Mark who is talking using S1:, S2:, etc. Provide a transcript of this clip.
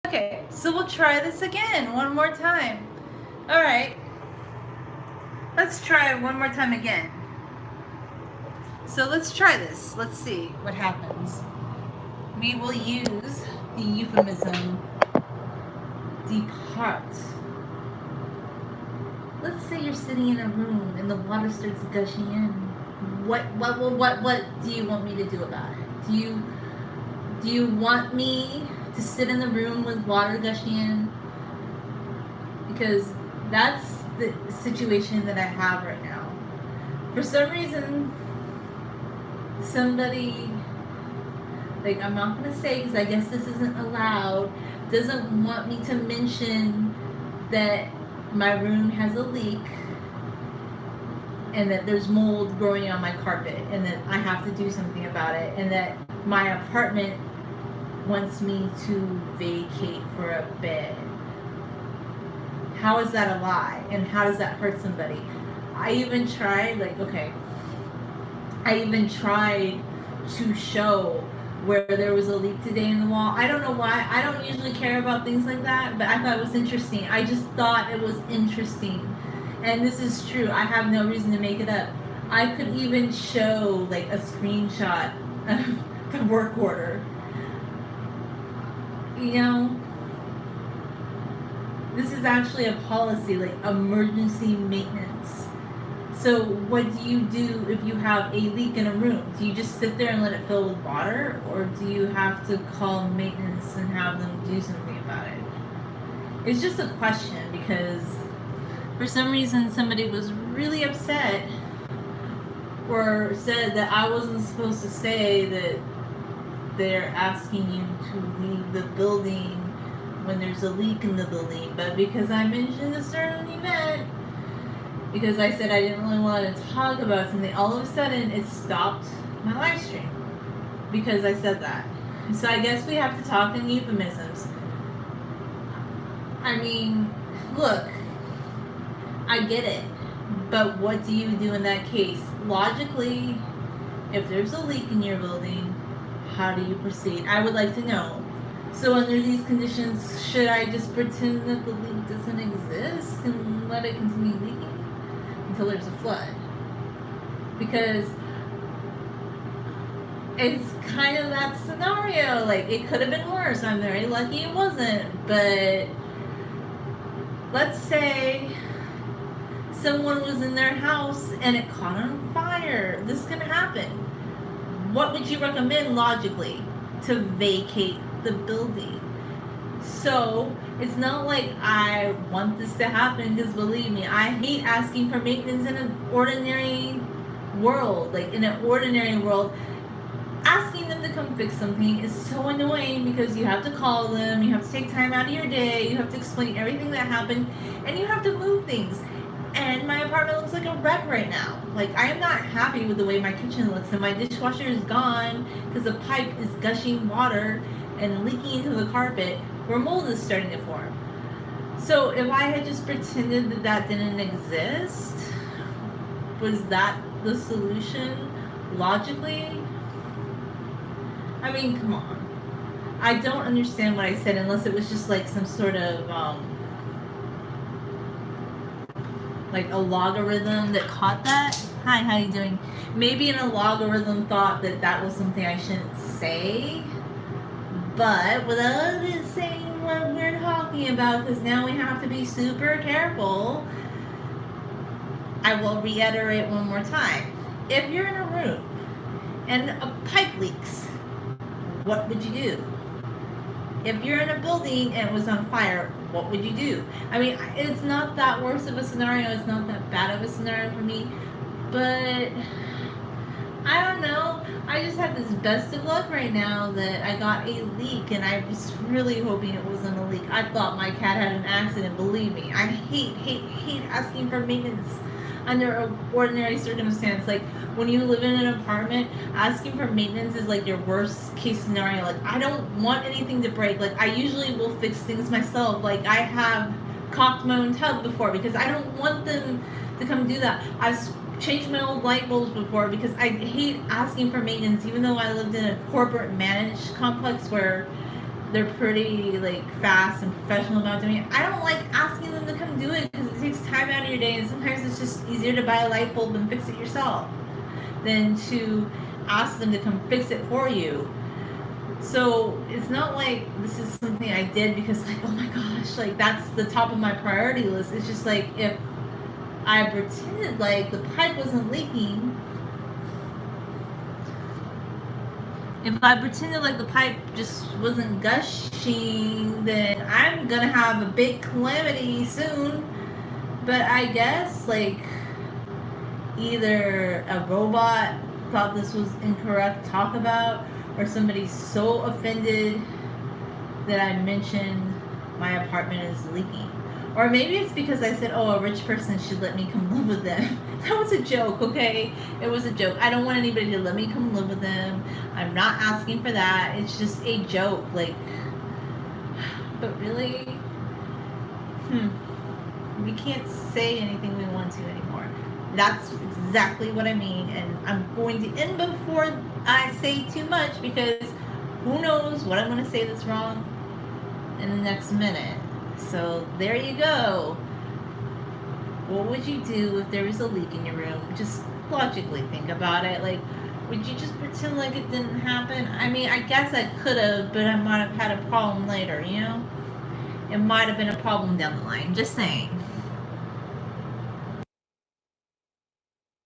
S1: Okay, so we'll try this again one more time. All right, let's try it one more time again. So let's try this. Let's see what happens. We will use the euphemism depart. Let's say you're sitting in a room and the water starts gushing in. What do you want me to do about it? Do you want me to sit in the room with water gushing in? Because that's the situation that I have right now. For some reason, somebody, like, I'm not going to say because I guess this isn't allowed, doesn't want me to mention that my room has a leak and that there's mold growing on my carpet and that I have to do something about it and that my apartment wants me to vacate for a bed. How is that a lie? And how does that hurt somebody? I even tried to show where there was a leak today in the wall. I don't know why. I don't usually care about things like that, but I thought it was interesting. I just thought it was interesting. And this is true. I have no reason to make it up. I could even show like a screenshot of the work order. You know, this is actually a policy, like emergency maintenance. So what do you do if you have a leak in a room? Do you just sit there and let it fill with water? Or do you have to call maintenance and have them do something about it? It's just a question because for some reason somebody was really upset or said that I wasn't supposed to say that they're asking you to leave the building when there's a leak in the building. But because I mentioned a certain event, because I said I didn't really want to talk about something, all of a sudden it stopped my live stream because I said that. So I guess we have to talk in euphemisms. I mean, look, I get it, but what do you do in that case? Logically, if there's a leak in your building, how do you proceed? I would like to know. So under these conditions, should I just pretend that the leak doesn't exist and let it continue leaking until there's a flood? Because it's kind of that scenario. Like, it could have been worse. I'm very lucky it wasn't. But let's say someone was in their house and it caught on fire. This can happen. What would you recommend logically to vacate the building? So it's not like I want this to happen, because believe me, I hate asking for maintenance in an ordinary world. Like, in an ordinary world, asking them to come fix something is so annoying because you have to call them, you have to take time out of your day, you have to explain everything that happened, and you have to move things. And my apartment looks like a wreck right now. Like, I am not happy with the way my kitchen looks, and my dishwasher is gone because the pipe is gushing water and leaking into the carpet where mold is starting to form. So if I had just pretended that that didn't exist, was that the solution logically? I mean, come on. I don't understand what I said unless it was just like some sort of like a logarithm that caught that. Hi, how you doing? Maybe an logarithm thought that that was something I shouldn't say, but without it saying what we're talking about, because now we have to be super careful, I will reiterate one more time. If you're in a room and a pipe leaks, what would you do? If you're in a building and it was on fire, what would you do? I mean, it's not that worse of a scenario. It's not that bad of a scenario for me. But I don't know. I just have this best of luck right now that I got a leak, and I was really hoping it wasn't a leak. I thought my cat had an accident. Believe me, I hate asking for maintenance under an ordinary circumstance. Like, when you live in an apartment, asking for maintenance is like your worst case scenario. Like, I don't want anything to break. Like, I usually will fix things myself. Like, I have caulked my own tub before because I don't want them to come do that. I've changed my old light bulbs before because I hate asking for maintenance, even though I lived in a corporate managed complex where they're pretty like fast and professional about doing it. I don't like asking them to come do it because it takes time out of your day, and sometimes it's just easier to buy a light bulb and fix it yourself than to ask them to come fix it for you. So it's not like this is something I did because like, oh my gosh, like that's the top of my priority list. It's just like if I pretended like the pipe wasn't leaking, if I pretended like the pipe just wasn't gushing, then I'm gonna have a big calamity soon. But I guess like either a robot thought this was incorrect to talk about, or somebody's so offended that I mentioned my apartment is leaking. Or maybe it's because I said, oh, a rich person should let me come live with them. That was a joke, okay? It was a joke. I don't want anybody to let me come live with them. I'm not asking for that. It's just a joke. Like, but really? We can't say anything we want to anymore. That's exactly what I mean. And I'm going to end before I say too much because who knows what I'm going to say that's wrong in the next minute. So there you go. What would you do if there was a leak in your room? Just logically think about it. Like, would you just pretend like it didn't happen? I mean, I guess I could have, but I might have had a problem later, you know? It might have been a problem down the line. Just saying.